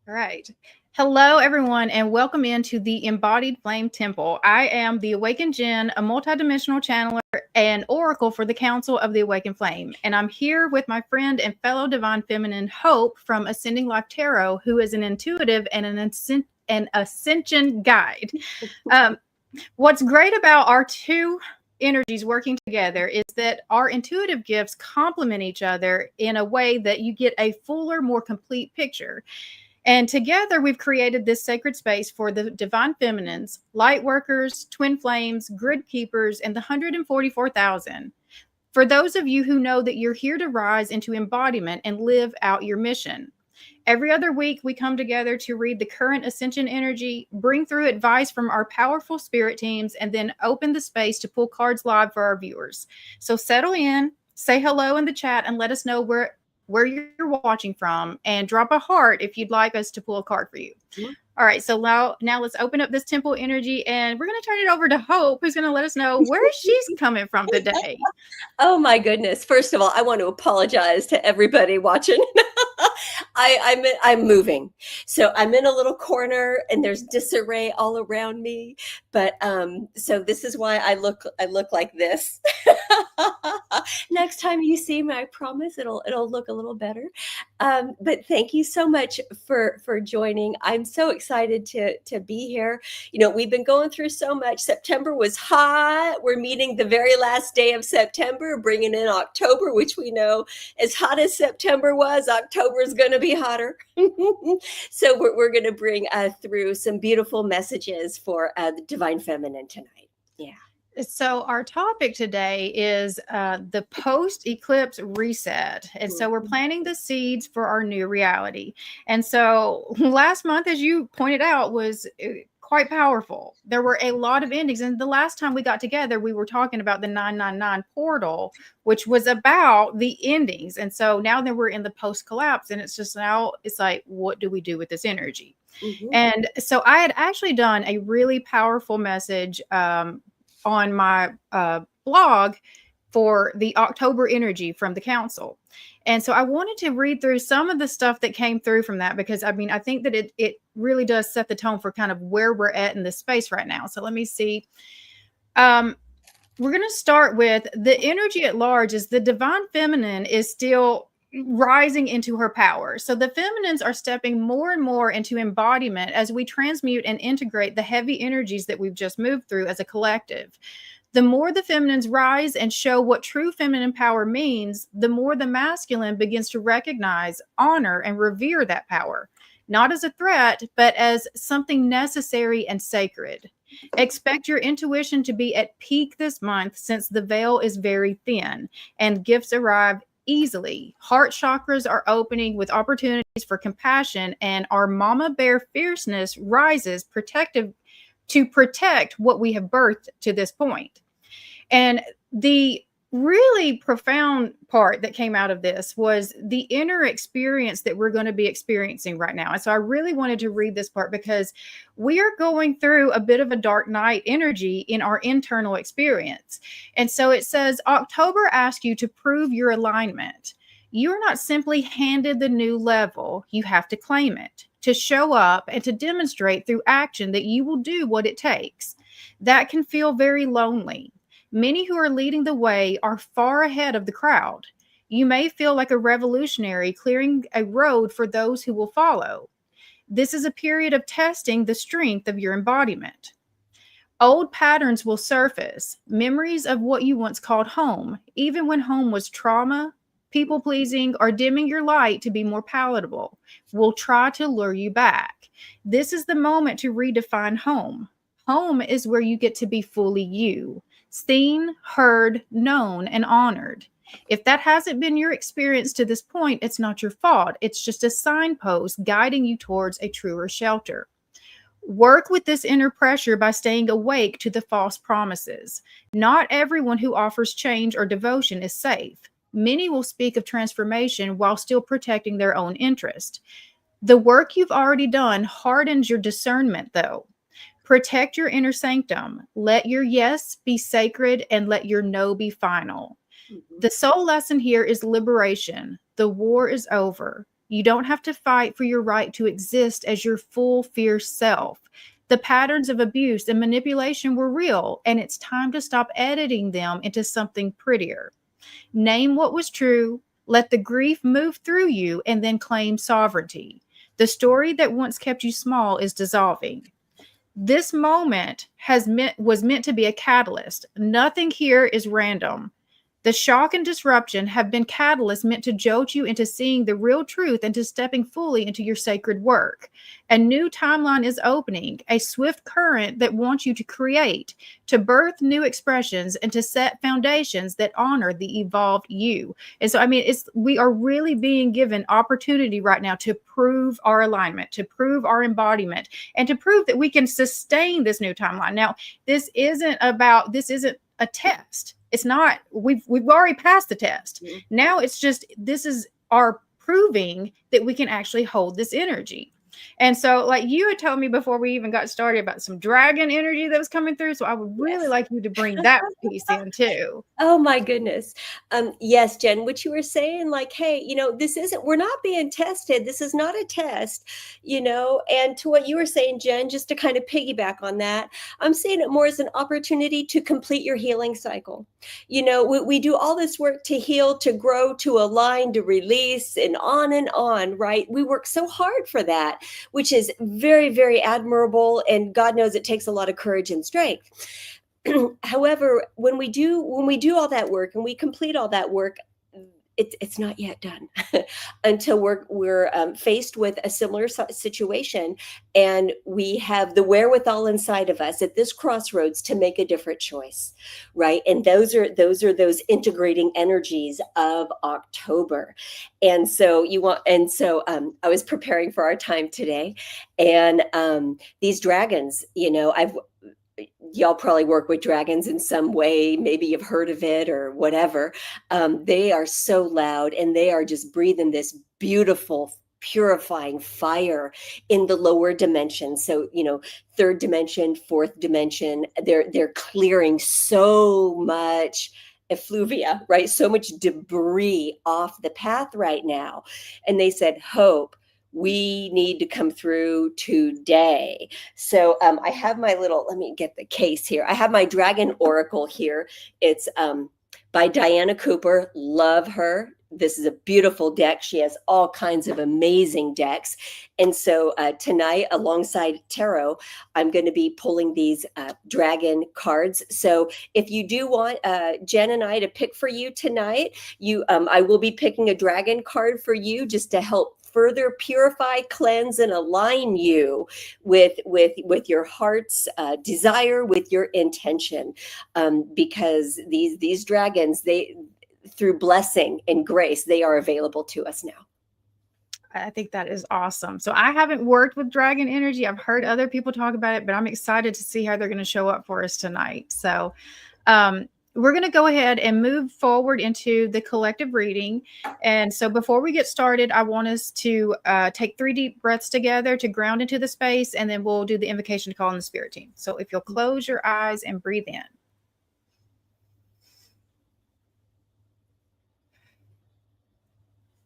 All right. Hello, everyone, and welcome into the Embodied Flame Temple. I am the Awakened Jinn, a multidimensional channeler and oracle for the Council of the Awakened Flame. And I'm here with my friend and fellow Divine Feminine Hope from Ascending Life Tarot, who is an intuitive and an ascension guide. What's great about our two energies working together is that our intuitive gifts complement each other in a way that you get a fuller, more complete picture. And together we've created this sacred space for the divine feminines, light workers, twin flames, grid keepers, and the 144,000. For those of you who know that you're here to rise into embodiment and live out your mission. Every other week, we come together to read the current ascension energy, bring through advice from our powerful spirit teams, and then open the space to pull cards live for our viewers. So settle in, say hello in the chat, and let us know where you're watching from, and drop a heart if you'd like us to pull a card for you. Mm-hmm. All right, so now let's open up this temple energy, and we're going to turn it over to Hope, who's going to let us know where she's coming from today. Oh my goodness. First of all, I want to apologize to everybody watching. I'm moving. So I'm in a little corner and there's disarray all around me. But so this is why I look like this. Next time you see me, I promise it'll look a little better. But thank you so much for joining. I'm so excited to be here. You know, we've been going through so much. September was hot. We're meeting the very last day of September, bringing in October, which we know as hot as September was, October is going to be hotter. So we're going to bring through some beautiful messages for the Divine Feminine tonight. Yeah. So our topic today is the post-eclipse reset. And so we're planting the seeds for our new reality. And so last month, as you pointed out, was quite powerful. There were a lot of endings. And the last time we got together, we were talking about the 999 portal, which was about the endings. And so now that we're in the post-collapse, and it's just now, it's like, what do we do with this energy? Mm-hmm. And so I had actually done a really powerful message on my blog for the October energy from the council. And so I wanted to read through some of the stuff that came through from that, because I mean, I think that it really does set the tone for kind of where we're at in this space right now. So let me see. We're going to start with the energy at large. Is the divine feminine is still rising into her power. So the feminines are stepping more and more into embodiment as we transmute and integrate the heavy energies that we've just moved through as a collective. The more the feminines rise and show what true feminine power means, the more the masculine begins to recognize, honor, and revere that power, not as a threat, but as something necessary and sacred. Expect your intuition to be at peak this month, since the veil is very thin and gifts arrive easily. Heart chakras are opening with opportunities for compassion, and our mama bear fierceness rises to protect what we have birthed to this point. And the really profound part that came out of this was the inner experience that we're going to be experiencing right now. And so I really wanted to read this part, because we are going through a bit of a dark night energy in our internal experience. And so it says, October asks you to prove your alignment. You're not simply handed the new level. You have to claim it, to show up, and to demonstrate through action that you will do what it takes. That can feel very lonely. Many who are leading the way are far ahead of the crowd. You may feel like a revolutionary clearing a road for those who will follow. This is a period of testing the strength of your embodiment. Old patterns will surface, memories of what you once called home, even when home was trauma, people-pleasing, or dimming your light to be more palatable, will try to lure you back. This is the moment to redefine home. Home is where you get to be fully you. Seen, heard, known, and honored. If that hasn't been your experience to this point, it's not your fault. It's just a signpost guiding you towards a truer shelter. Work with this inner pressure by staying awake to the false promises. Not everyone who offers change or devotion is safe. Many will speak of transformation while still protecting their own interest. The work you've already done hardens your discernment, though. Protect your inner sanctum. Let your yes be sacred and let your no be final. The soul lesson here is liberation. The war is over. You don't have to fight for your right to exist as your full, fierce self. The patterns of abuse and manipulation were real, and it's time to stop editing them into something prettier. Name what was true, let the grief move through you, and then claim sovereignty. The story that once kept you small is dissolving. This moment was meant to be a catalyst. Nothing here is random. The shock and disruption have been catalysts meant to jolt you into seeing the real truth and to stepping fully into your sacred work. A new timeline is opening, a swift current that wants you to create, to birth new expressions, and to set foundations that honor the evolved you. And so, I mean, we are really being given opportunity right now to prove our alignment, to prove our embodiment, and to prove that we can sustain this new timeline. Now, this isn't a test. It's not, we've already passed the test. Mm-hmm. Now it's just, this is our proving that we can actually hold this energy. And so, like you had told me before we even got started about some dragon energy that was coming through. So I would really like you to bring that piece in too. Oh my goodness. Yes, Jen, what you were saying, like, hey, we're not being tested. This is not a test, and to what you were saying, Jen, just to kind of piggyback on that, I'm seeing it more as an opportunity to complete your healing cycle. We do all this work to heal, to grow, to align, to release, and on, right? We work so hard for that, which is very, very admirable. And God knows it takes a lot of courage and strength. However, when we do all that work and we complete all that work, it's not yet done until we're faced with a similar situation, and we have the wherewithal inside of us at this crossroads to make a different choice, right? And those are those integrating energies of October. And so I was preparing for our time today, and these dragons, y'all probably work with dragons in some way. Maybe you've heard of it or whatever. They are so loud, and they are just breathing this beautiful, purifying fire in the lower dimension. So, third dimension, fourth dimension, they're clearing so much effluvia, right? So much debris off the path right now. And they said, Hope, we need to come through today. So I have my let me get the case here. I have my Dragon Oracle here. It's by Diana Cooper. Love her. This is a beautiful deck. She has all kinds of amazing decks. And so tonight, alongside tarot, I'm going to be pulling these dragon cards. So if you do want Jen and I to pick for you tonight, I will be picking a dragon card for you just to help further purify, cleanse, and align you with your heart's desire, with your intention, because these dragons, through blessing and grace, they are available to us now. I think that is awesome. So I haven't worked with dragon energy. I've heard other people talk about it, but I'm excited to see how they're going to show up for us tonight. So we're going to go ahead and move forward into the collective reading. And so before we get started, I want us to take 3 deep breaths together to ground into the space, and then we'll do the invocation to call in the spirit team. So if you'll close your eyes and breathe in.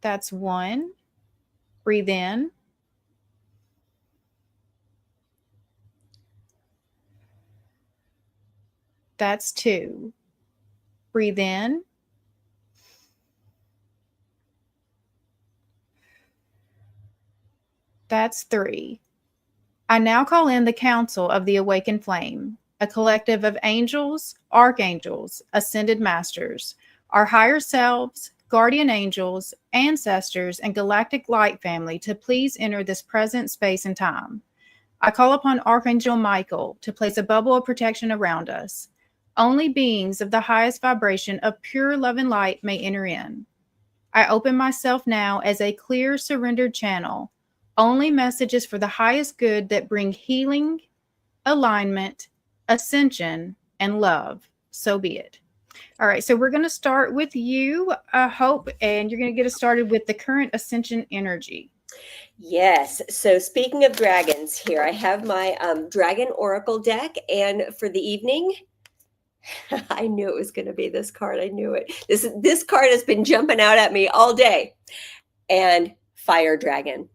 That's 1. Breathe in. That's 2. Breathe in. That's 3. I now call in the council of the awakened flame, a collective of angels, archangels, ascended masters, our higher selves, guardian angels, ancestors, and galactic light family to please enter this present space and time. I call upon Archangel Michael to place a bubble of protection around us. Only beings of the highest vibration of pure love and light may enter in. I open myself now as a clear, surrendered channel. Only messages for the highest good that bring healing, alignment, ascension, and love. So be it. All right, so we're going to start with you, Hope, and you're going to get us started with the current ascension energy. Yes. So speaking of dragons, here I have my Dragon Oracle deck, and for the evening, I knew it was going to be this card. I knew it. This card has been jumping out at me all day. And fire dragon.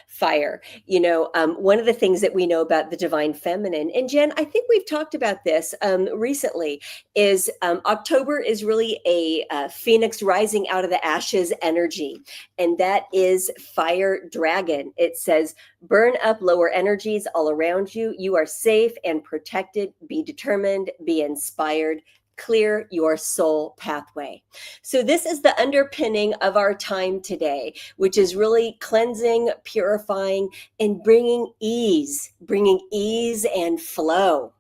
Fire. One of the things that we know about the divine feminine, and Jen, I think we've talked about this recently, is October is really a phoenix rising out of the ashes energy. And that is fire dragon. It says, burn up lower energies all around you. You are safe and protected. Be determined, be inspired. Clear your soul pathway. So this is the underpinning of our time today, which is really cleansing, purifying, and bringing ease and flow.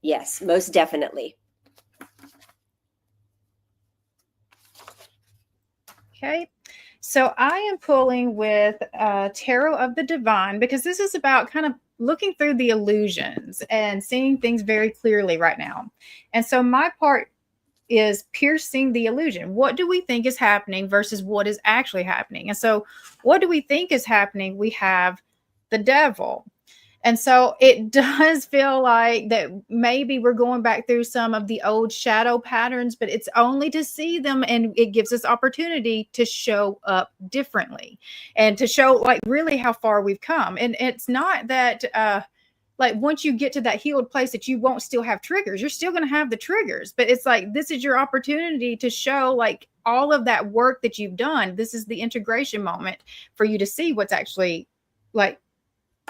Yes, most definitely. Okay. So I am pulling with Tarot of the Divine, because this is about kind of looking through the illusions and seeing things very clearly right now. And so my part is piercing the illusion. What do we think is happening versus what is actually happening? And so what do we think is happening? We have the devil. And so it does feel like that maybe we're going back through some of the old shadow patterns, but it's only to see them, and it gives us opportunity to show up differently and to show like really how far we've come. And it's not that like once you get to that healed place that you won't still have triggers. You're still going to have the triggers, but it's like this is your opportunity to show like all of that work that you've done. This is the integration moment for you to see what's actually like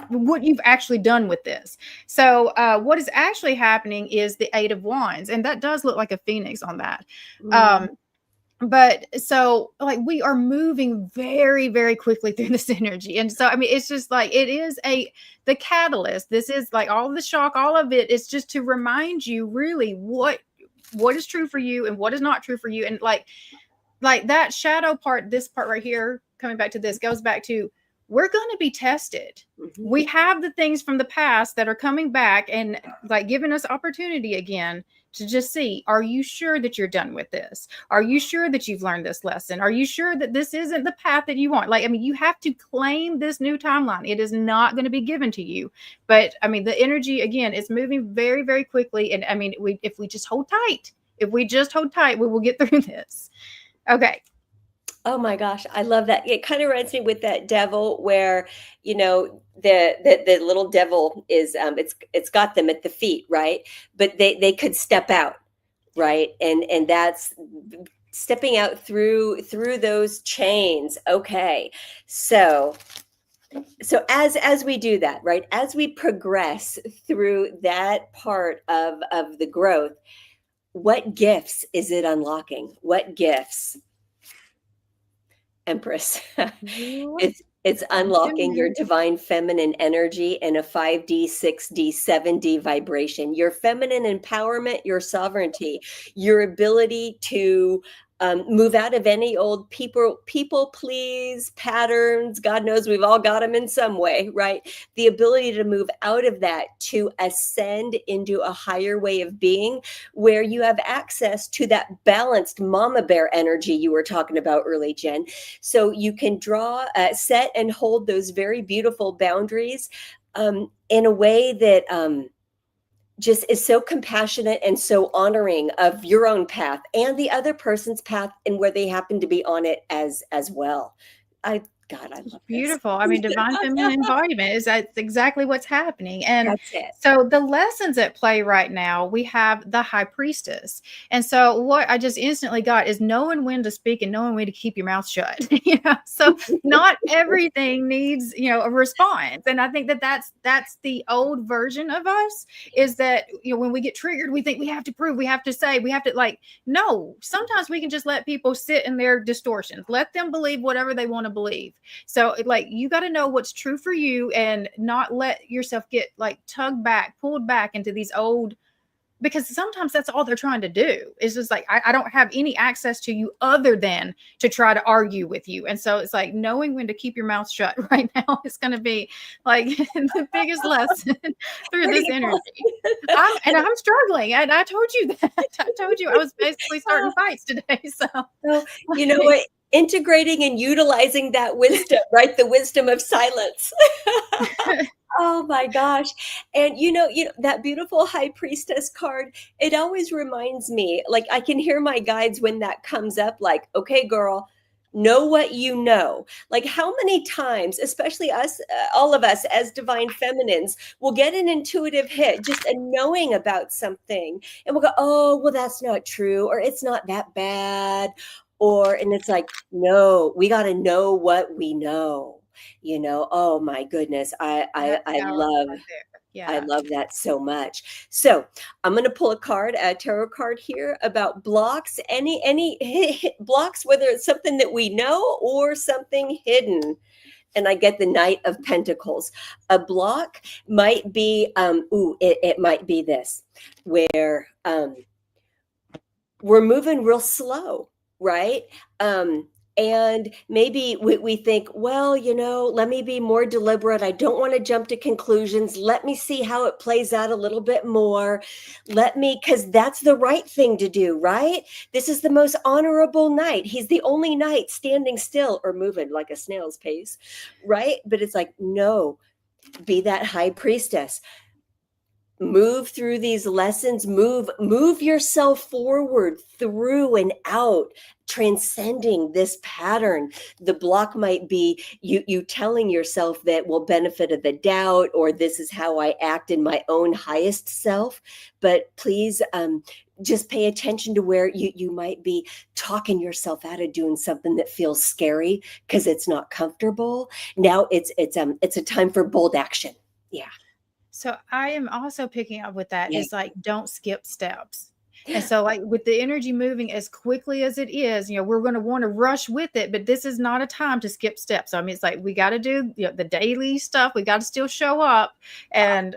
what you've actually done with this. So what is actually happening is the Eight of Wands, and that does look like a phoenix on that. But so like we are moving very, very quickly through this energy. And so, I mean, it's just like, it is the catalyst. This is like all of the shock, all of it is just to remind you really what is true for you and what is not true for you. And like that shadow part, this part right here, coming back to this, goes back to, we're going to be tested. Mm-hmm. We have the things from the past that are coming back and like giving us opportunity again to just see, are you sure that you're done with this? Are you sure that you've learned this lesson? Are you sure that this isn't the path that you want? Like, I mean, you have to claim this new timeline. It is not going to be given to you. But I mean, the energy, again, is moving very, very quickly. And I mean, if we just hold tight, we will get through this. Okay. Oh my gosh, I love that. It kind of reminds me with that devil where, the little devil is it's got them at the feet, right? But they could step out, right? And that's stepping out through those chains. Okay. So as we do that, right? As we progress through that part of the growth, what gifts is it unlocking? What gifts? Empress. It's unlocking your divine feminine energy in a 5D, 6D, 7D vibration. Your feminine empowerment, your sovereignty, your ability to move out of any old people please patterns. God knows we've all got them in some way, right? The ability to move out of that to ascend into a higher way of being where you have access to that balanced mama bear energy you were talking about early, Jen. So you can draw, set and hold those very beautiful boundaries in a way that just is so compassionate and so honoring of your own path and the other person's path and where they happen to be on it as well. God, I love beautiful. This. I mean, divine feminine embodiment is that's exactly what's happening. And that's it. So the lessons at play right now, we have the high priestess. And so what I just instantly got is knowing when to speak and knowing when to keep your mouth shut. So not everything needs, a response. And I think that's the old version of us, is that, when we get triggered, we think we have to prove, we have to say, we have to no, sometimes we can just let people sit in their distortions, let them believe whatever they want to believe. So you got to know what's true for you and not let yourself get pulled back into these old, because sometimes that's all they're trying to do is just I don't have any access to you other than to try to argue with you. And so it's knowing when to keep your mouth shut right now is going to be the biggest lesson through this energy. I'm struggling. And I told you that. I told you I was basically starting fights today. So you know what? Integrating and utilizing that wisdom, right? The wisdom of silence. Oh my gosh. And that beautiful high priestess card, it always reminds me, I can hear my guides when that comes up, okay, girl, Know what you know. Like, how many times, especially us, all of us as divine feminines, will get an intuitive hit, just a knowing about something, and we'll go, oh, well, that's not true, or it's not that bad, and it's like, no, we got to know what we know. Oh my goodness, That's I powerful love right there. I Yeah. love that so much. So I'm going to pull a tarot card here about blocks, any blocks, whether it's something that we know or something hidden. And I get the Knight of Pentacles. A block might be, it might be this, where we're moving real slow, right? And maybe we think, well, let me be more deliberate. I don't want to jump to conclusions. Let me see how it plays out a little bit more. Because that's the right thing to do, right? This is the most honorable knight. He's the only knight standing still or moving like a snail's pace, right? But it's like, no, be that high priestess. Move through these lessons, move yourself forward, through and out, transcending this pattern. The block might be you telling yourself that, well, benefit of the doubt, or this is how I act in my own highest self. But please just pay attention to where you might be talking yourself out of doing something that feels scary because it's not comfortable. Now it's a time for bold action. Yeah. So I am also picking up with that Yeah. is like, don't skip steps. And so like with the energy moving as quickly as it is, we're going to want to rush with it, but this is not a time to skip steps. I mean, it's like, we got to do the daily stuff. We got to still show up. And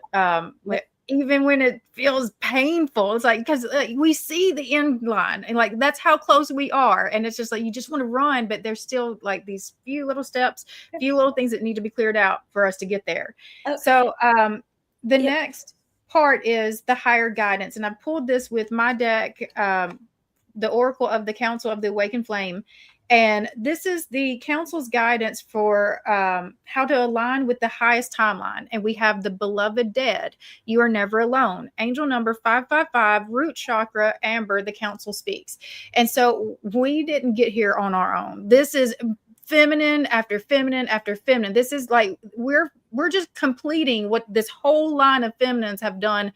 even when it feels painful, it's like, because we see the end line and like, that's how close we are. And it's just like, you just want to run, but there's still like these few little steps, few little things that need to be cleared out for us to get there. So, the next part is the higher guidance. And I pulled this with my deck, the Oracle of the Council of the Awakened Flame. And this is the council's guidance for how to align with the highest timeline. And we have the beloved dead. You are never alone. Angel number 555, root chakra, amber, the council speaks. And so we didn't get here on our own. This is feminine after feminine after feminine. This is like, we're just completing what this whole line of feminines have done,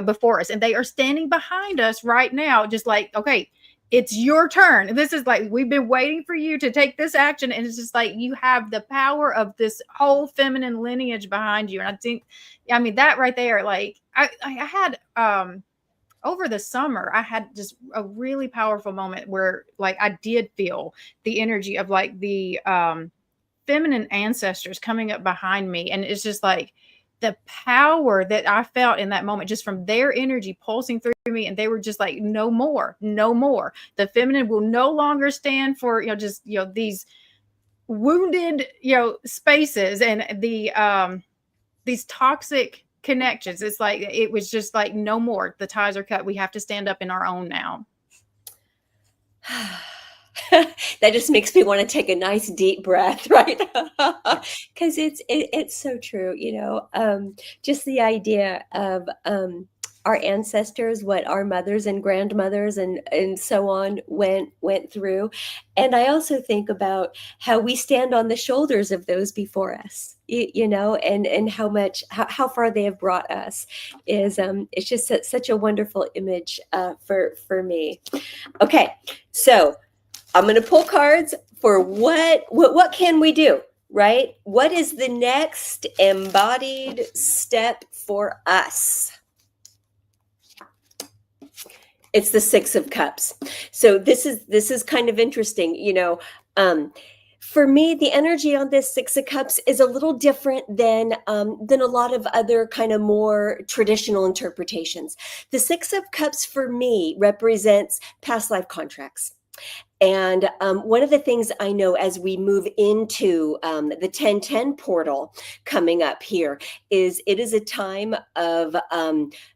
before us. And they are standing behind us right now, just like, okay, it's your turn. This is like, we've been waiting for you to take this action. And it's just like, you have the power of this whole feminine lineage behind you. And I think, that right there, like I had, over the summer, I had just a really powerful moment where like I did feel the energy of like the feminine ancestors coming up behind me. And it's just like the power that I felt in that moment, just from their energy pulsing through me. And they were just like, no more, no more. The feminine will no longer stand for, these wounded, spaces and the these toxic connections. It's like, it was just like, no more. The ties are cut. We have to stand up in our own now. That just makes me want to take a nice deep breath, right? Because it's so true, just the idea of our ancestors, what our mothers and grandmothers and so on went through. And I also think about how we stand on the shoulders of those before us, and how far they have brought us is it's just such a wonderful image for me. Okay, so I'm going to pull cards for what can we do, right? What is the next embodied step for us? It's the Six of Cups. So this is kind of interesting, for me, the energy on this Six of Cups is a little different than a lot of other kind of more traditional interpretations. The Six of Cups for me represents past life contracts. And one of the things I know as we move into the 1010 portal coming up here is it is a time of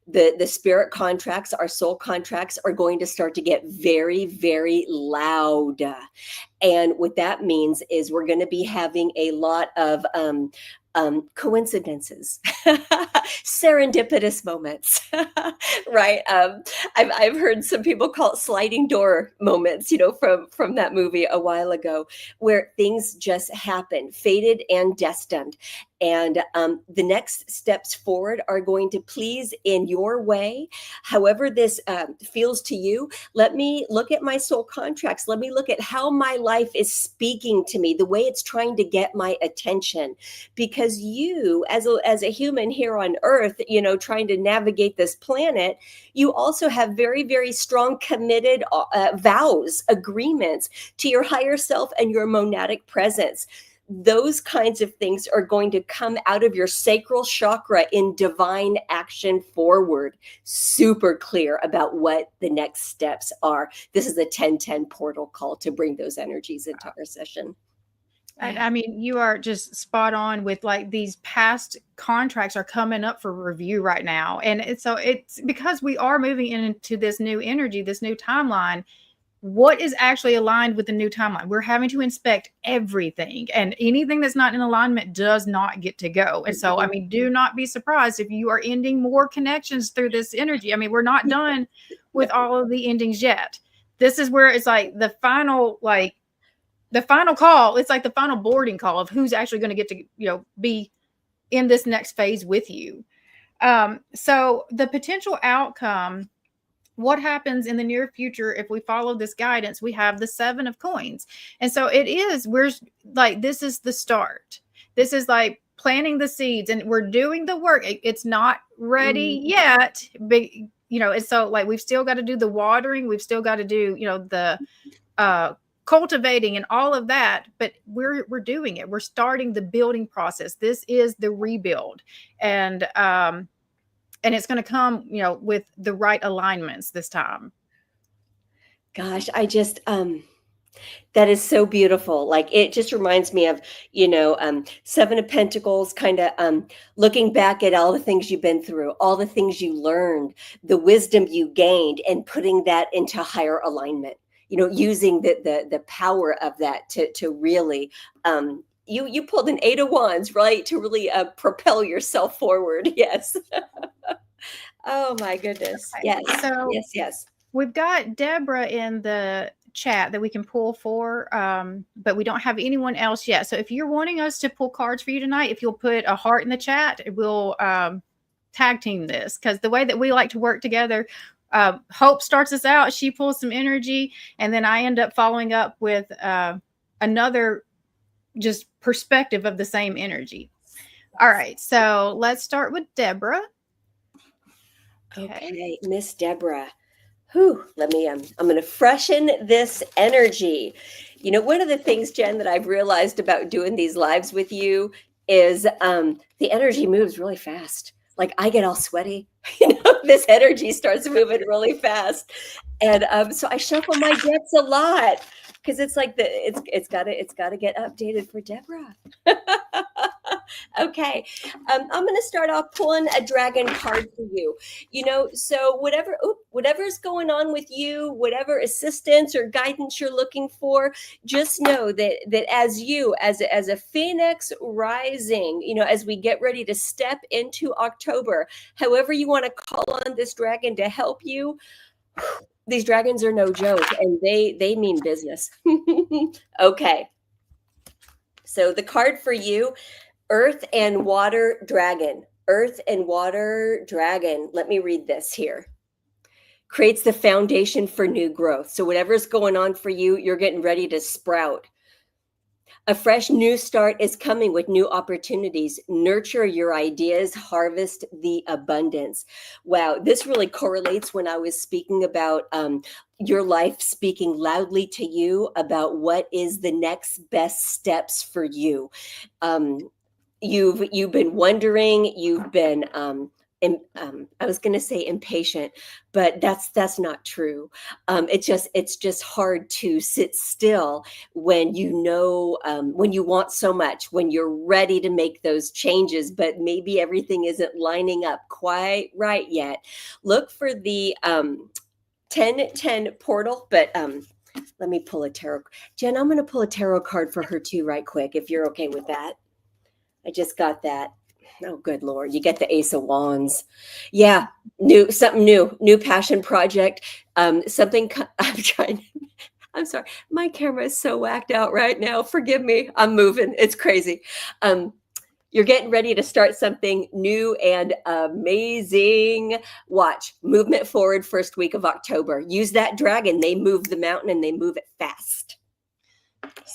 the spirit contracts, our soul contracts are going to start to get very, very loud. And what that means is we're going to be having a lot of coincidences. Serendipitous moments, right? I've heard some people call it sliding door moments, from that movie a while ago, where things just happen, fated and destined. And the next steps forward are going to please in your way. However this feels to you, let me look at my soul contracts. Let me look at how my life is speaking to me, the way it's trying to get my attention. Because you, as a human here on Earth, trying to navigate this planet, you also have very, very strong, committed vows, agreements to your higher self and your monadic presence. Those kinds of things are going to come out of your sacral chakra in divine action forward. Super clear about what the next steps are. This is a 1010 portal call to bring those energies into our session. I mean, you are just spot on with like these past contracts are coming up for review right now. And it's because we are moving into this new energy, this new timeline. What is actually aligned with the new timeline? We're having to inspect everything, and anything that's not in alignment does not get to go. And so, I mean, do not be surprised if you are ending more connections through this energy. I mean, we're not done with all of the endings yet. This is where it's like the final call. It's like the final boarding call of who's actually going to get to, be in this next phase with you. So the potential outcome, what happens in the near future if we follow this guidance, we have the 7 of coins. And so this is the start. This is like planting the seeds, and we're doing the work. It's not ready yet, but it's so like we've still got to do the watering. We've still got to do, the cultivating and all of that, but we're doing it. We're starting the building process. This is the rebuild. And it's going to come, with the right alignments this time. Gosh, I just, that is so beautiful. Like, it just reminds me of, 7 of Pentacles, kind of looking back at all the things you've been through, all the things you learned, the wisdom you gained, and putting that into higher alignment, using the power of that to really, you pulled an 8 of Wands, right? To really propel yourself forward. Yes. Oh my goodness. Yes. So yes. We've got Deborah in the chat that we can pull for, but we don't have anyone else yet. So if you're wanting us to pull cards for you tonight, if you'll put a heart in the chat, we'll tag team this, because the way that we like to work together, Hope starts us out. She pulls some energy, and then I end up following up with another just perspective of the same energy. All right, so let's start with Deborah. Okay, Miss Deborah. Whew, I'm going to freshen this energy. One of the things, Jen, that I've realized about doing these lives with you is the energy moves really fast. Like, I get all sweaty, this energy starts moving really fast. And so I shuffle my decks a lot, because it's like it's got to get updated for Deborah. Okay, I'm going to start off pulling a dragon card for you. So whatever's going on with you, whatever assistance or guidance you're looking for, just know that as a phoenix rising, as we get ready to step into October, however you want to call on this dragon to help you, these dragons are no joke, and they mean business. Okay. So the card for you, Earth and Water Dragon. Earth and Water Dragon. Let me read this here. Creates the foundation for new growth. So whatever's going on for you, you're getting ready to sprout. A fresh new start is coming with new opportunities. Nurture your ideas, harvest the abundance. Wow, this really correlates when I was speaking about your life speaking loudly to you about what is the next best steps for you. You've been wondering, you've been I was going to say impatient, but that's not true. It's just hard to sit still when when you want so much, when you're ready to make those changes, but maybe everything isn't lining up quite right yet. Look for the 1010 portal, but let me pull a tarot. Jen, I'm going to pull a tarot card for her too, right quick, if you're okay with that. I just got that. Oh, good Lord. You get the Ace of Wands. Yeah. Something new passion project. Something I'm trying. I'm sorry. My camera is so whacked out right now. Forgive me. I'm moving. It's crazy. You're getting ready to start something new and amazing. Watch movement forward first week of October. Use that dragon. They move the mountain and they move it fast.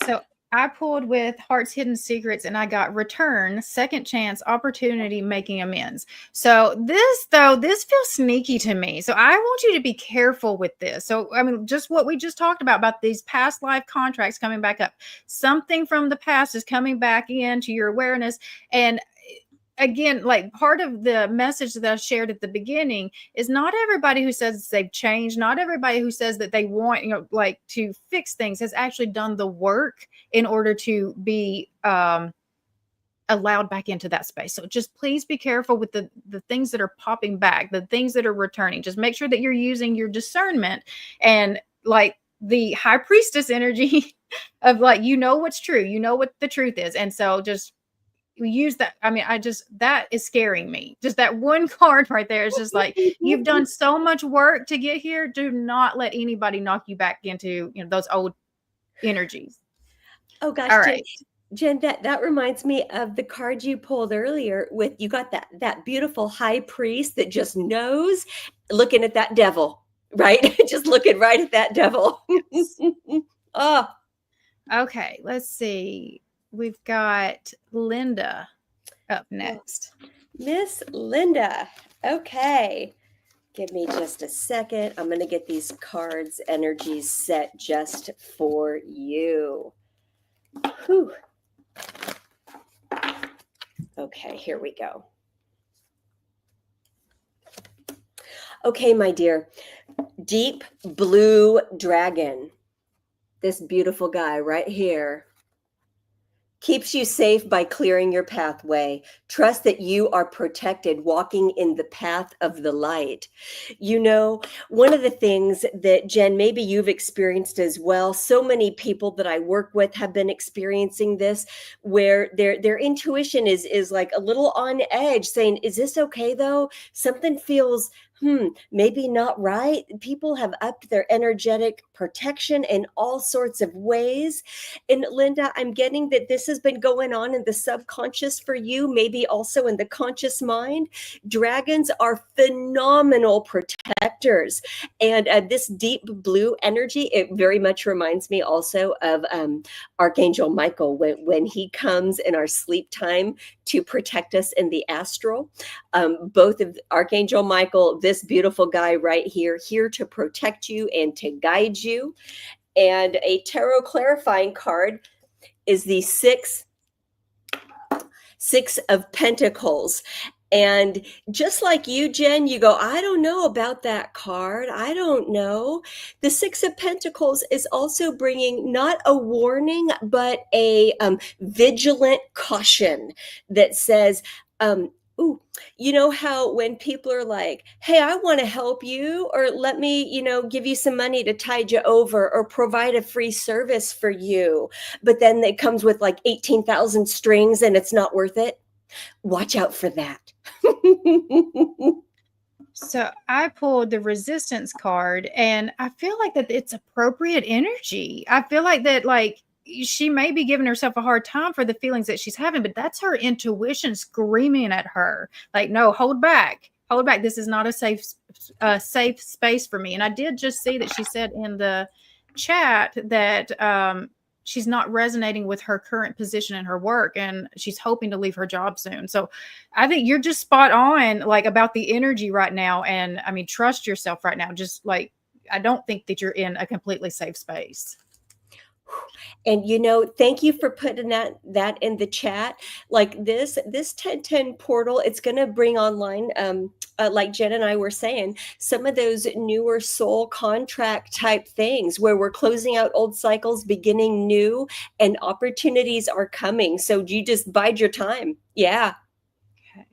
So I pulled with Heart's Hidden Secrets and I got return, second chance, opportunity, making amends. So this feels sneaky to me. So I want you to be careful with this. So, I mean, just what we just talked about these past life contracts coming back up. Something from the past is coming back into your awareness. And again, like part of the message that I shared at the beginning is not everybody who says they've changed, not everybody who says that they want, like to fix things has actually done the work in order to be allowed back into that space. So just please be careful with the things that are popping back, the things that are returning. Just make sure that you're using your discernment and like the high priestess energy of like, what's true, what the truth is. And so just use that. I mean, that is scaring me. Just that one card right there is just like, you've done so much work to get here. Do not let anybody knock you back into, those old energies. Oh gosh, All right. Jen, that reminds me of the card you pulled earlier with you got that beautiful high priest that just knows, looking at that devil, right? Just looking right at that devil. Oh. Okay, let's see. We've got Linda up next. Miss Linda. Okay. Give me just a second. I'm going to get these cards, energies set just for you. Whew. Okay, here we go. Okay, my dear. Deep blue dragon. This beautiful guy right here keeps you safe by clearing your pathway. Trust that you are protected, walking in the path of the light. One of the things that, Jen, maybe you've experienced as well, so many people that I work with have been experiencing this, where their intuition is like a little on edge, saying, is this okay though? Something feels maybe not right. People have upped their energetic protection in all sorts of ways. And Linda, I'm getting that this has been going on in the subconscious for you, maybe also in the conscious mind. Dragons are phenomenal protectors. And this deep blue energy, it very much reminds me also of Archangel Michael when he comes in our sleep time to protect us in the astral. Both of Archangel Michael, this beautiful guy right here to protect you and to guide you. And a tarot clarifying card is the Six of Pentacles. And just like you, Jen, you go, I don't know about that card. I don't know. The Six of Pentacles is also bringing not a warning, but a vigilant caution that says, ooh, you know how when people are like, hey, I want to help you, or let me, give you some money to tide you over or provide a free service for you. But then it comes with like 18,000 strings and it's not worth it. Watch out for that. So I pulled the resistance card and I feel like that it's appropriate energy. I feel like that, like, she may be giving herself a hard time for the feelings that she's having, but that's her intuition screaming at her. Like, no, hold back. Hold back. This is not a safe space for me. And I did just see that she said in the chat that she's not resonating with her current position in her work and she's hoping to leave her job soon. So I think you're just spot on, like, about the energy right now. And I mean, trust yourself right now. Just like, I don't think that you're in a completely safe space. And thank you for putting that in the chat. Like this 1010 portal, it's going to bring online, like Jen and I were saying, some of those newer soul contract type things where we're closing out old cycles, beginning new, and opportunities are coming. So you just bide your time. Yeah. Okay.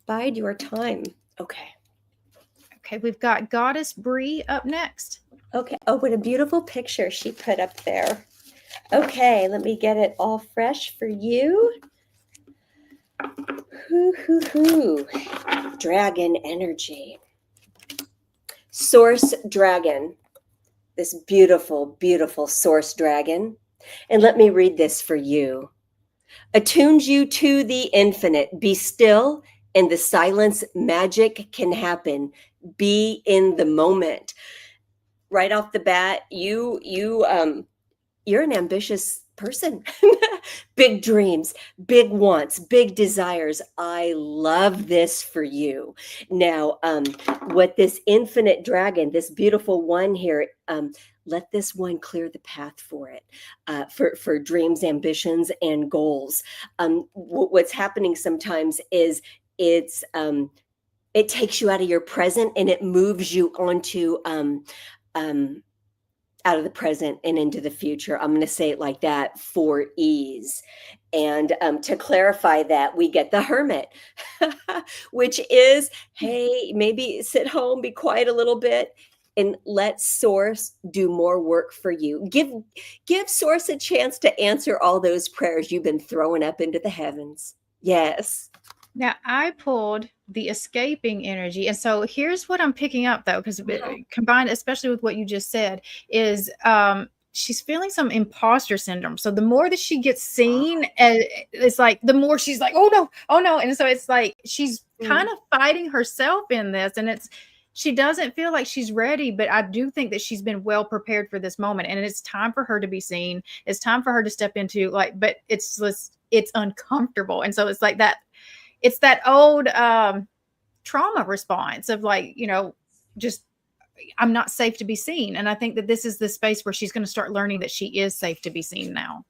Bide your time. Okay. Okay, we've got Goddess Bree up next. Okay. Oh, what a beautiful picture she put up there. Okay, let me get it all fresh for you. Hoo, hoo, hoo. Dragon energy. Source dragon. This beautiful, beautiful source dragon. And let me read this for you. Attunes you to the infinite. Be still. In the silence, magic can happen. Be in the moment. Right off the bat, you're an ambitious person. Big dreams, big wants, big desires. I love this for you. Now, what this infinite dragon, this beautiful one here, let this one clear the path for it, for dreams, ambitions, and goals. What's happening sometimes is it takes you out of your present and it moves you onto out of the present and into the future. I'm going to say it like that for ease. And to clarify that, we get the hermit, which is, hey, maybe sit home, be quiet a little bit, and let source do more work for you. Give source a chance to answer all those prayers you've been throwing up into the heavens. Yes. Now, I pulled the escaping energy. And so here's what I'm picking up, though, because combined, especially with what you just said, is she's feeling some imposter syndrome. So the more that she gets seen, it's like the more she's like, oh no. And so it's like she's kind of fighting herself in this. And she doesn't feel like she's ready, but I do think that she's been well prepared for this moment. And it's time for her to be seen. It's time for her to step into, like, but it's uncomfortable. And so it's like that. It's that old trauma response of like, just I'm not safe to be seen. And I think that this is the space where she's going to start learning that she is safe to be seen now.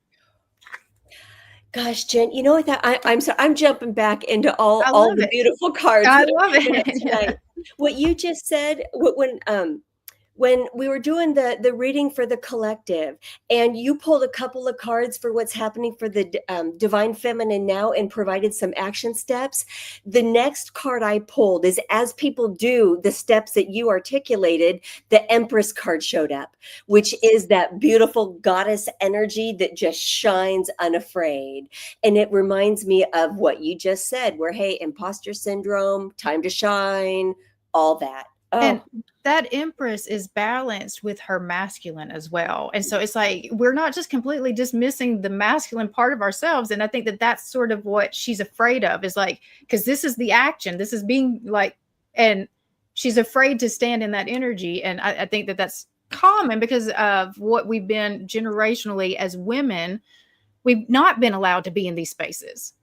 Gosh, Jen, you know what? I'm jumping back into all the beautiful cards. I love it. Tonight. What you just said, when we were doing the reading for the collective, and you pulled a couple of cards for what's happening for the divine feminine now and provided some action steps. The next card I pulled is, as people do the steps that you articulated, the Empress card showed up, which is that beautiful goddess energy that just shines unafraid. And it reminds me of what you just said, where, hey, imposter syndrome, time to shine, all that. Oh. And that Empress is balanced with her masculine as well. And so it's like, we're not just completely dismissing the masculine part of ourselves. And I think that that's sort of what she's afraid of, is like, because this is the action, this is being like, and she's afraid to stand in that energy. And I think that that's common because of what we've been generationally as women. We've not been allowed to be in these spaces.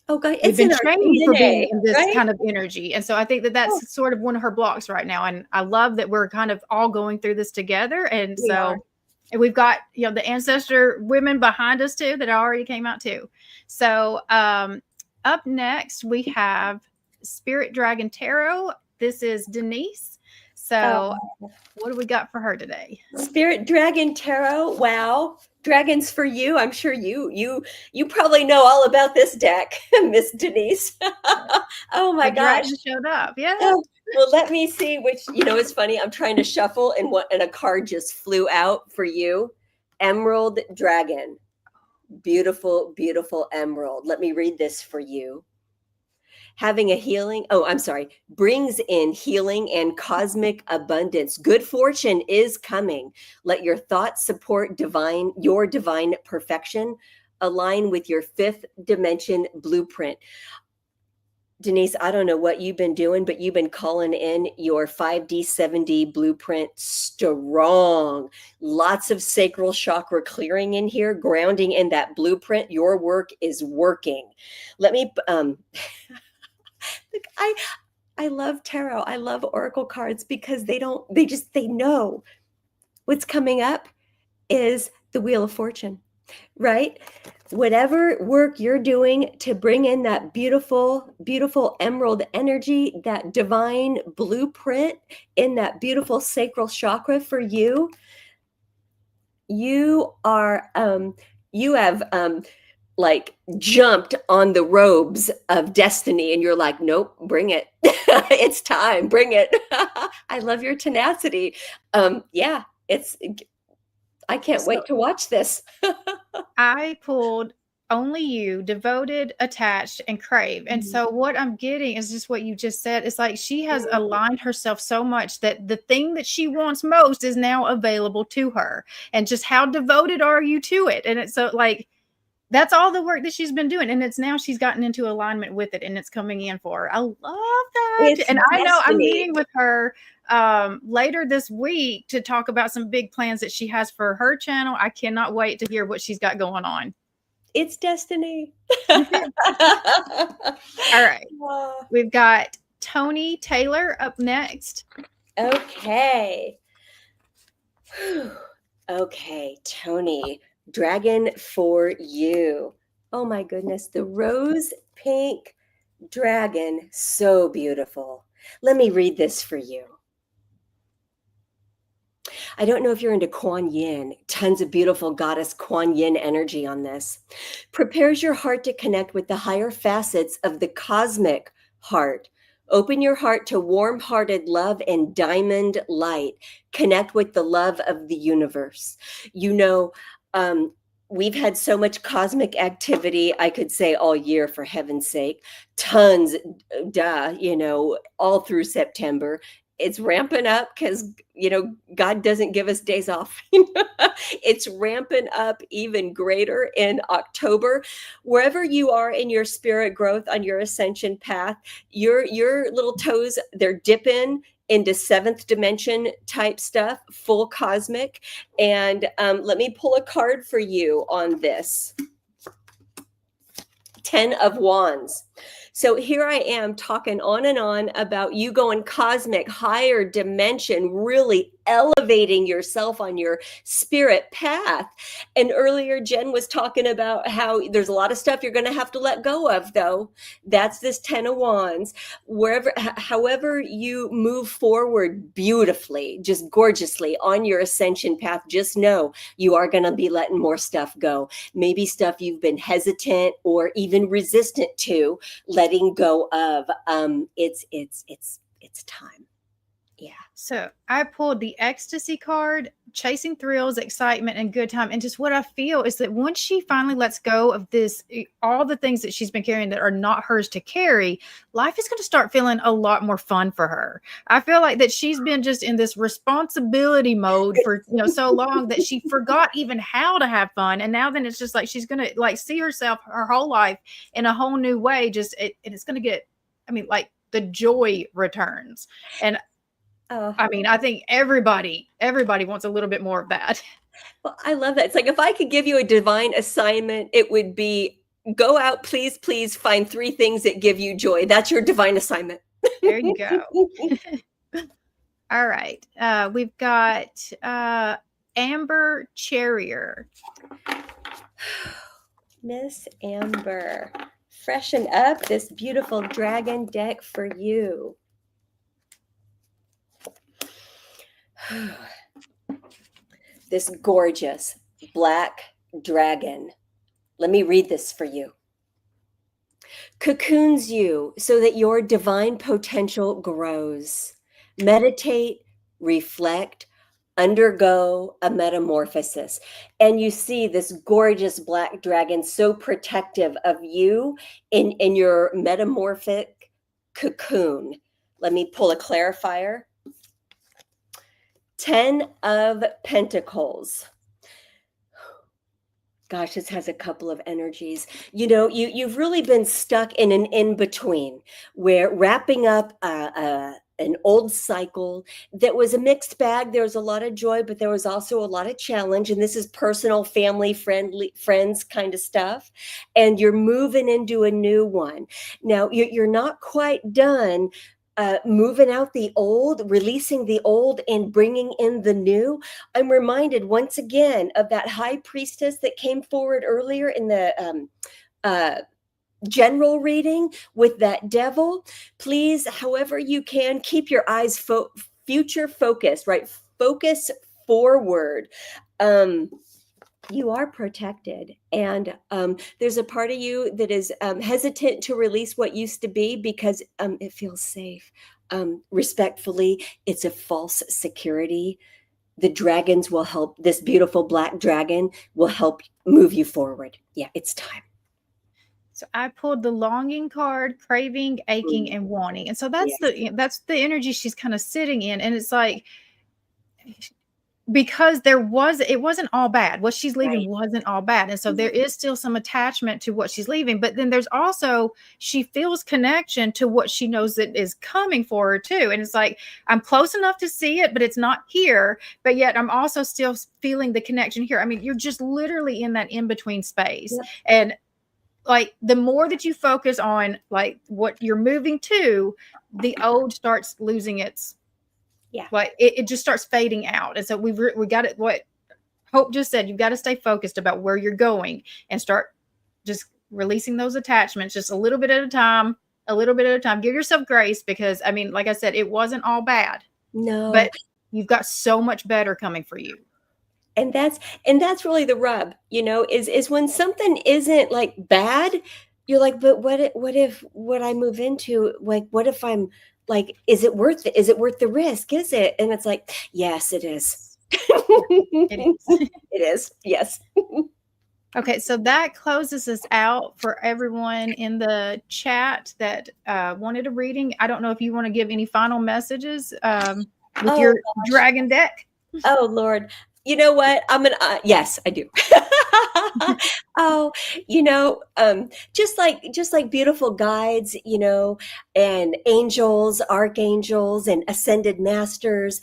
Oh, God, we've been trained for being in this kind of energy. And so I think that that's sort of one of her blocks right now. And I love that we're kind of all going through this together. And and we've got, the ancestor women behind us too, that already came out too. So up next, we have Spirit Dragon Tarot. This is Denise. So what do we got for her today? Spirit Dragon Tarot. Wow. Dragons for you. I'm sure you probably know all about this deck, Miss Denise. Oh my gosh. Dragon showed up. Yeah. Oh, well, let me see which, it's funny. I'm trying to shuffle and a card just flew out for you. Emerald Dragon. Beautiful, beautiful emerald. Let me read this for you. Having a healing, brings in healing and cosmic abundance. Good fortune is coming. Let your thoughts support your divine perfection. Align with your fifth dimension blueprint. Denise, I don't know what you've been doing, but you've been calling in your 5D, 7D blueprint strong. Lots of sacral chakra clearing in here, grounding in that blueprint. Your work is working. Let me... I love tarot. I love oracle cards because they know what's coming up is the Wheel of Fortune, right? Whatever work you're doing to bring in that beautiful, beautiful emerald energy, that divine blueprint in that beautiful sacral chakra for you, you have like jumped on the robes of destiny, and you're like, nope, bring it. It's time, bring it. I love your tenacity. I can't wait to watch this. I pulled only you, devoted, attached, and crave. And so what I'm getting is just what you just said. It's like she has aligned herself so much that the thing that she wants most is now available to her. And just how devoted are you to it? And it's so like, that's all the work that she's been doing. And it's now she's gotten into alignment with it and it's coming in for her. I love that. It's And I know I'm destiny. meeting with her later this week to talk about some big plans that she has for her channel. I cannot wait to hear what she's got going on. It's destiny. All right. We've got Tony Taylor up next. Okay. Okay, Tony, dragon for you. Oh my goodness, the rose pink dragon, so beautiful. Let me read this for you. I don't know if you're into Kuan Yin, tons of beautiful goddess Kuan Yin energy on this. Prepares your heart to connect with the higher facets of the cosmic heart. Open your heart to warm-hearted love and diamond light. Connect with the love of the universe. You know, we've had so much cosmic activity, I could say all year, for heaven's sake. Tons, all through September. It's ramping up because, God doesn't give us days off. It's ramping up even greater in October. Wherever you are in your spirit growth on your ascension path, your little toes, they're dipping into seventh dimension type stuff, full cosmic. And let me pull a card for you on this. 10 of Wands. So here I am talking on and on about you going cosmic, higher dimension, really elevating yourself on your spirit path. And earlier, Jen was talking about how there's a lot of stuff you're going to have to let go of, though. That's this 10 of Wands. However you move forward beautifully, just gorgeously on your ascension path, just know you are going to be letting more stuff go. Maybe stuff you've been hesitant or even resistant to letting go of. It's time. Yeah. So I pulled the ecstasy card, chasing thrills, excitement, and good time. And just what I feel is that once she finally lets go of this, all the things that she's been carrying that are not hers to carry, life is going to start feeling a lot more fun for her. I feel like that she's been just in this responsibility mode for so long that she forgot even how to have fun. And now then it's just like she's going to like see herself her whole life in a whole new way. And it's going to get, like the joy returns. And I think everybody wants a little bit more of that. Well, I love that. It's like if I could give you a divine assignment, it would be go out, please, find 3 things that give you joy. That's your divine assignment. There you go. All right. We've got Amber Cherrier. Miss Amber, freshen up this beautiful dragon deck for you. This gorgeous black dragon. Let me read this for you. Cocoons you so that your divine potential grows. Meditate, reflect, undergo a metamorphosis. And you see this gorgeous black dragon so protective of you in your metamorphic cocoon. Let me pull a clarifier. 10 of Pentacles. Gosh, this has a couple of energies. You've really been stuck in an in-between where wrapping up an old cycle that was a mixed bag. There was a lot of joy, but there was also a lot of challenge. And this is personal, family, friends kind of stuff. And you're moving into a new one. Now, you're not quite done moving out the old, releasing the old, and bringing in the new. I'm reminded once again of that high priestess that came forward earlier in the general reading with that devil. Please, however you can, keep your eyes future focused, right? Focus forward. You are protected, and there's a part of you that is hesitant to release what used to be because it feels safe. Respectfully, it's a false security. The dragons will help. This beautiful black dragon will help move you forward. Yeah, it's time. So I pulled the longing card, craving, aching, and wanting. And so that's the energy she's kind of sitting in. And it's like, because it wasn't all bad. What she's leaving wasn't all bad. And so there is still some attachment to what she's leaving. But then there's also, she feels connection to what she knows that is coming for her too. And it's like, I'm close enough to see it, but it's not here. But yet I'm also still feeling the connection here. I mean, you're just literally in that in-between space. Yep. And like, the more that you focus on like what you're moving to, the old starts losing its, like it just starts fading out. And so we got it. What Hope just said, you've got to stay focused about where you're going and start just releasing those attachments just a little bit at a time, Give yourself grace, because I mean, like I said, it wasn't all bad. No, but you've got so much better coming for you. And that's really the rub, is when something isn't like bad, you're like, but what if what I move into, like, what if I'm like, is it worth the risk? Is it? And it's like, yes, it is. It is. It is. Yes. Okay, so that closes us out for everyone in the chat that wanted a reading. I don't know if you want to give any final messages with your dragon deck. Oh, Lord. You know what? I'm going to, yes, I do. Just like beautiful guides, and angels, archangels, and ascended masters,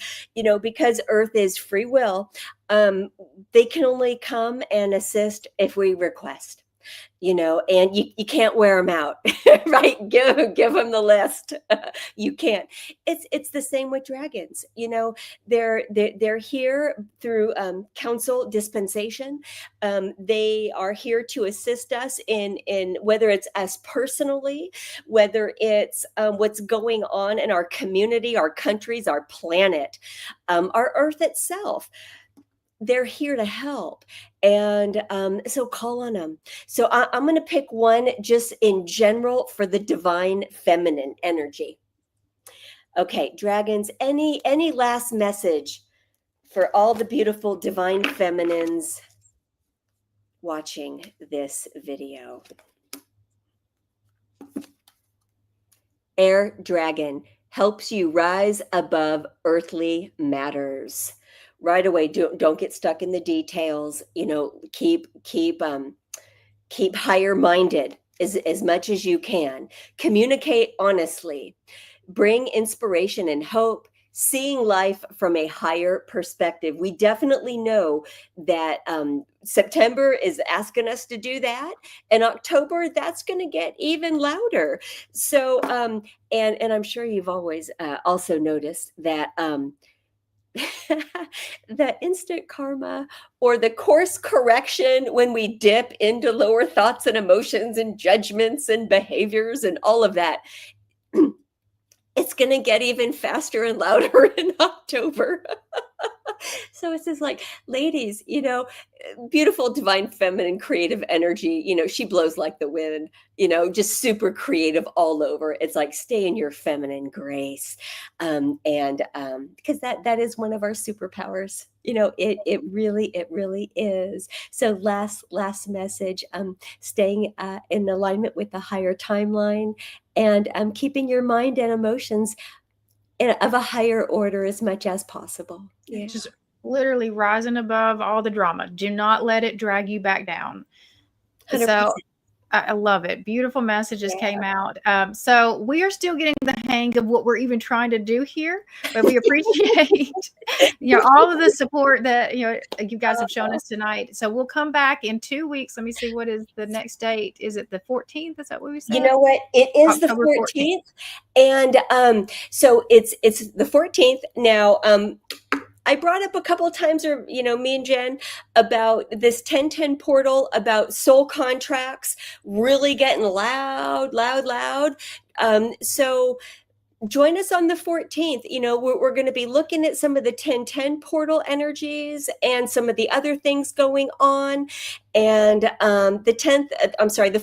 because Earth is free will, they can only come and assist if we request. And you can't wear them out, right? Give them the list. You can't. It's the same with dragons. They're here through council dispensation. They are here to assist us in whether it's us personally, whether it's what's going on in our community, our countries, our planet, our Earth itself. They're here to help. And so call on them. So I'm going to pick one just in general for the divine feminine energy. Okay, dragons, any last message for all the beautiful divine feminines watching this video? Air Dragon helps you rise above earthly matters. Right away, don't get stuck in the details. Keep higher minded as much as you can. Communicate honestly. Bring inspiration and hope. Seeing life from a higher perspective. We definitely know that September is asking us to do that, and October, that's going to get even louder. So, and I'm sure you've always also noticed that. The instant karma or the course correction when we dip into lower thoughts and emotions and judgments and behaviors and all of that, it's going to get even faster and louder in October. So it's just like, ladies, beautiful, divine, feminine, creative energy. She blows like the wind, just super creative all over. It's like, stay in your feminine grace. And because that is one of our superpowers. It really is. So last message, staying in alignment with the higher timeline, and keeping your mind and emotions of a higher order as much as possible. Yeah. Just literally rising above all the drama. Do not let it drag you back down. 100%. So I love it. Beautiful messages came out. So we are still getting the hang of what we're even trying to do here, but we appreciate all of the support that you guys have shown us tonight. So we'll come back in 2 weeks. Let me see, what is the next date? Is it the 14th? Is that what we said? You know what? It is October the 14th. And so it's the 14th now. I brought up a couple of times, or, me and Jen, about this 1010 portal, about soul contracts really getting loud. So join us on the 14th. We're going to be looking at some of the 1010 portal energies and some of the other things going on. And the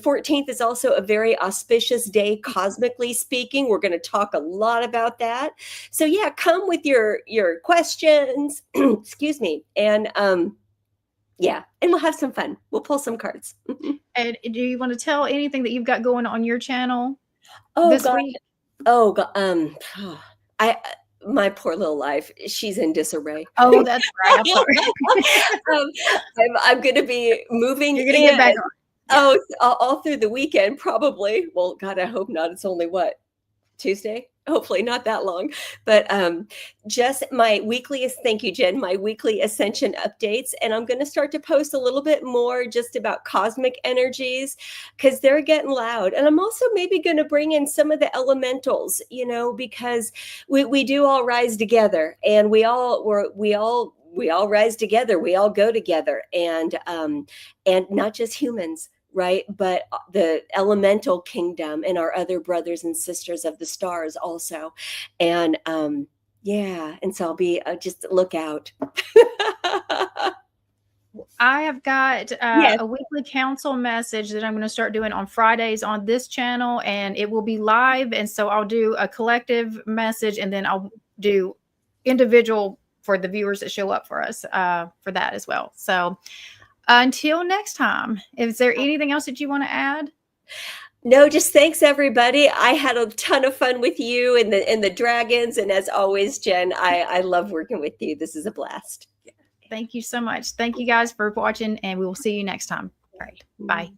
14th is also a very auspicious day, cosmically speaking. We're going to talk a lot about that. So come with your questions, excuse me. And Yeah, and we'll have some fun. We'll pull some cards. And do you want to tell anything that you've got going on your channel Oh this God. week? Oh God. I my poor little life. She's in disarray. Oh, that's right. I'm sorry. um, I'm going to be moving You're gonna in. get back on. Yeah. Oh, all through the weekend, probably. Well, God, I hope not. It's only what, Tuesday? Hopefully not that long. But just my weekly, thank you, Jen, my weekly ascension updates. And I'm going to start to post a little bit more just about cosmic energies because they're getting loud. And I'm also maybe going to bring in some of the elementals, you know, because we do all rise together, and we all rise together. We all go together, and not just humans, right? But the elemental kingdom and our other brothers and sisters of the stars also. And yeah, and so I'll be just look out. I have got Yes. a weekly council message that I'm going to start doing on Fridays on this channel, and it will be live. And so I'll do a collective message, and then I'll do individual for the viewers that show up for us for that as well. So until next time, is there anything else that you want to add? No, just thanks everybody. I had a ton of fun with you and the dragons, and as always, Jen, I love working with you. This is a blast. Thank you so much. Thank you guys for watching, and we will see you next time. All right. Bye.